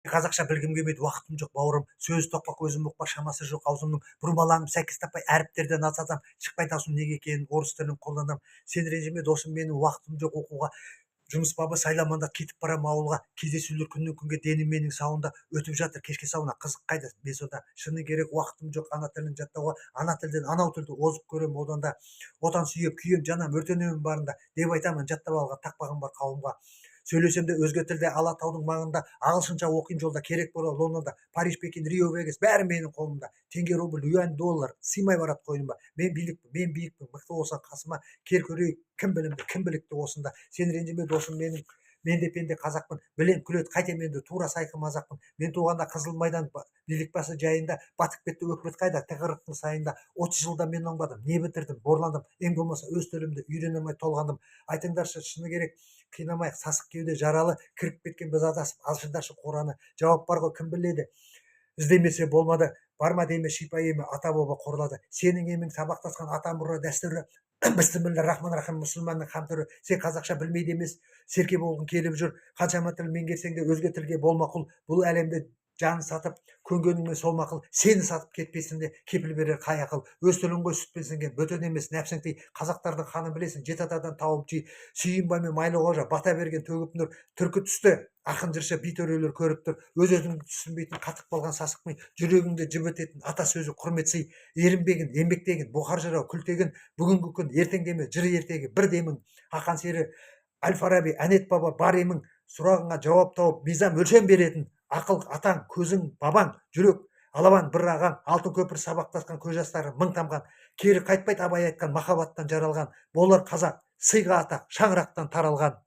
қазақша білгім келмейді, уақытым жоқ бауырым, сөз тоқпақ көзім ұқпақ, шамасы жоқ аузымның, бұрмаланып сәйкес таппай әріптерден атсам, шықпай дауысым неге екенін орыс тілін қолданам. Сен ренжіме досым, менің уақытым жоқ оқуға, жұмыс бабы сайламанда кетіп барам ауылға, кездесулер күннен күнге денім менің сауында, өтіп жатыр кешке сауна, қызық қайда мен сонда, шыны керек уақытым жоқ ана тілін жаттауға, ана тілден анау тілді озып көрем одан да, отан сүйіп күйем жанам өртенемін барында деп айтамын жаттап алған тақпағым бар қауымға. Сөйлесем де өзге тілде алатаудың маңында, ағылшынша оқиын жолда, керек болар Лондонда, Париж, Пекин, Рио, Вегас, бәрі менің қолымда. Теңге, рубль, юань, доллар сыймай барады қойныма. Мен билікпін, мен биікпін, мықты болсаң қасыма кел көрейік, кім білімді, кім білікті осында. Сен ренжіме досым менің, мен де пенде қазақпын, білем күледі қайтем енді тура сайқы мазақпын. Мен туғанда қызыл майдан билік басы жайында, батып кетті өкімет қайда тығырықтың сайында. 30 жылда мен оңбадым, не бітірдім, борландым, ең болмаса өз тілімді үйрене алмай толғандым. Айтыңдаршы, шыны керек қинамайық, сасық кеуде жаралы, кіріп кеткен біз адасып, алшындаршы қораны. Жауап бар ғой, кім біледі, іздемесе болмады, барма деме шипа емі, ата баба қорлады. Сенің емің сабақтасқан ата мұра дәстүрі, бісміллә рахман рахим мұсылманның қам түрі. Сен қазақша білмейді емес, серке болғың келіп жүр, қаншама тіл меңгерсең де өзге тілге болма құл. Бұл әлемде жанын сатып көнгеніңмен сол мақұл, сені сатып кетпесін де кепіл берер қай ақыл. Өз тілің ғой сүтпен сіңген, бөтен емес нәпсің тый. Қазақтардың ханын білесің, жеті атадан тауып жей. Сүйінбай мен майлы қожа бата берген төгіп нұр, түркі түсті ақын жыршы би төрелер көріп тұр. Өз-өзіңді түсінбейтін қатып қалған сасық ми, жүрегіңді жібітетін ата сөзі құрмет сый. Ерінбеген, еңбектеген, бұқар жырау күлтеген, бүгінгі күн ертең деме, жыр ертегі бір демің. Ақан сері, Әл-Фараби, әнет баба бар емің, сұрағыңа жауап тауып мизам өлшем беретін. Ақыл атаң, көзің бабаң, жүрек алабан бір ағаң, алтын көпір сабақтасқан көз жастары мың тамған, кері қайтпайды абай айтқан махаббаттан жаралған, болар қазақ сыйға ата шаңырақтан таралған.